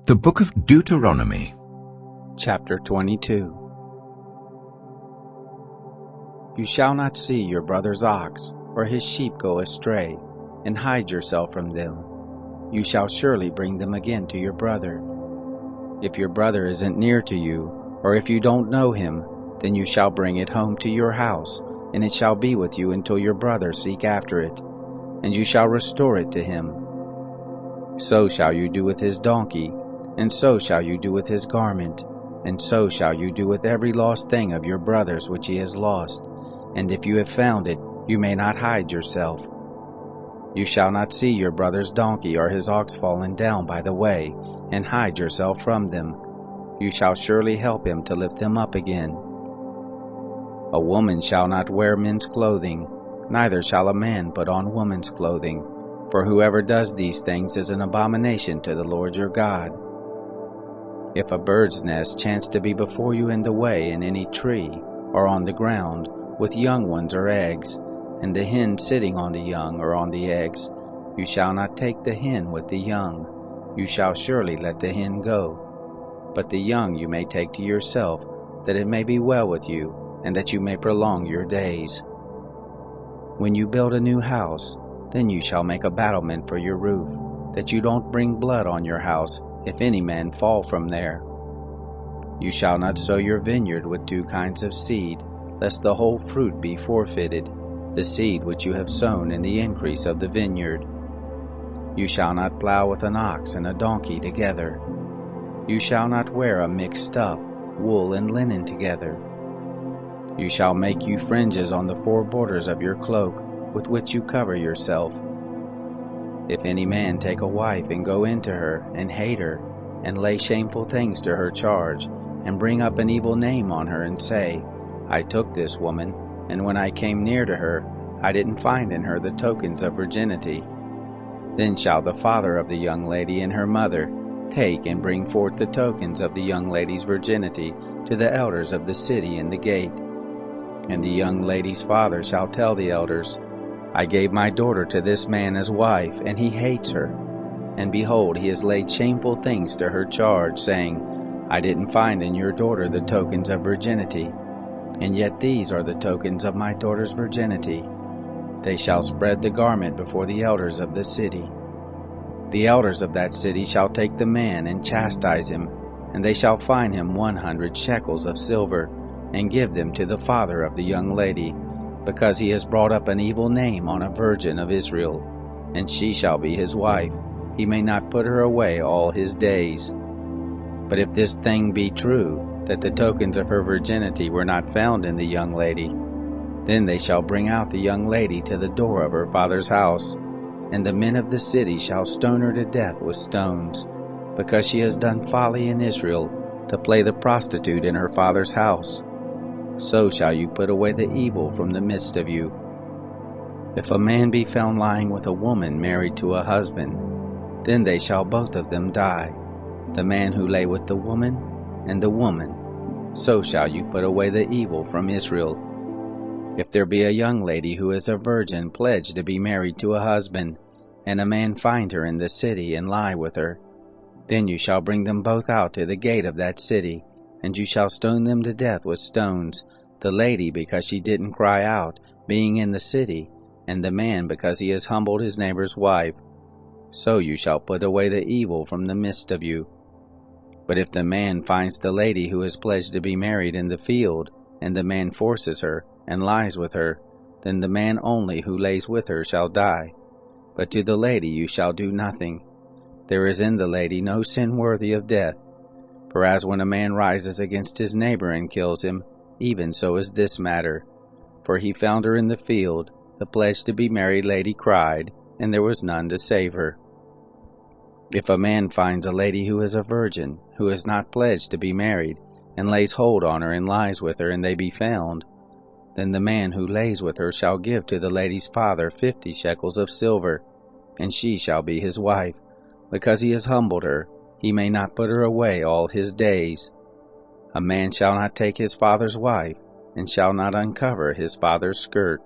The Book of Deuteronomy, Chapter 22. You shall not see your brother's ox or his sheep go astray, and hide yourself from them. You shall surely bring them again to your brother. If your brother isn't near to you, or if you don't know him, then you shall bring it home to your house, and it shall be with you until your brother seek after it, and you shall restore it to him. So shall you do with his donkey, and so shall you do with his garment, and so shall you do with every lost thing of your brother's which he has lost. And if you have found it, you may not hide yourself. You shall not see your brother's donkey or his ox fallen down by the way, and hide yourself from them. You shall surely help him to lift them up again. A woman shall not wear men's clothing, neither shall a man put on woman's clothing, for whoever does these things is an abomination to the Lord your God. If a bird's nest chance to be before you in the way in any tree, or on the ground, with young ones or eggs, and the hen sitting on the young or on the eggs, you shall not take the hen with the young. You shall surely let the hen go. But the young you may take to yourself, that it may be well with you, and that you may prolong your days. When you build a new house, then you shall make a battlement for your roof, that you don't bring blood on your house, if any man fall from there. You shall not sow your vineyard with two kinds of seed, lest the whole fruit be forfeited, the seed which you have sown in the increase of the vineyard. You shall not plow with an ox and a donkey together. You shall not wear a mixed stuff, wool and linen together. You shall make you fringes on the four borders of your cloak, with which you cover yourself. If any man take a wife and go into her, and hate her, and lay shameful things to her charge, and bring up an evil name on her, and say, I took this woman, and when I came near to her, I didn't find in her the tokens of virginity, then shall the father of the young lady and her mother take and bring forth the tokens of the young lady's virginity to the elders of the city in the gate. And the young lady's father shall tell the elders, I gave my daughter to this man as wife, and he hates her. And behold, he has laid shameful things to her charge, saying, I didn't find in your daughter the tokens of virginity. And yet these are the tokens of my daughter's virginity. They shall spread the garment before the elders of the city. The elders of that city shall take the man and chastise him, and they shall fine him 100 shekels of silver, and give them to the father of the young lady, because he has brought up an evil name on a virgin of Israel, and she shall be his wife. He may not put her away all his days. But if this thing be true, that the tokens of her virginity were not found in the young lady, then they shall bring out the young lady to the door of her father's house, and the men of the city shall stone her to death with stones, because she has done folly in Israel, to play the prostitute in her father's house. So shall you put away the evil from the midst of you. If a man be found lying with a woman married to a husband, then they shall both of them die, the man who lay with the woman, and the woman. So shall you put away the evil from Israel. If there be a young lady who is a virgin pledged to be married to a husband, and a man find her in the city and lie with her, then you shall bring them both out to the gate of that city, and you shall stone them to death with stones, the lady because she didn't cry out, being in the city, and the man because he has humbled his neighbor's wife. So you shall put away the evil from the midst of you. But if the man finds the lady who is pledged to be married in the field, and the man forces her, and lies with her, then the man only who lays with her shall die. But to the lady you shall do nothing. There is in the lady no sin worthy of death. For as when a man rises against his neighbor and kills him, even so is this matter. For he found her in the field, the pledged to be married lady cried, and there was none to save her. If a man finds a lady who is a virgin, who is not pledged to be married, and lays hold on her and lies with her, and they be found, then the man who lays with her shall give to the lady's father 50 shekels of silver, and she shall be his wife, because he has humbled her. He may not put her away all his days. A man shall not take his father's wife, and shall not uncover his father's skirt.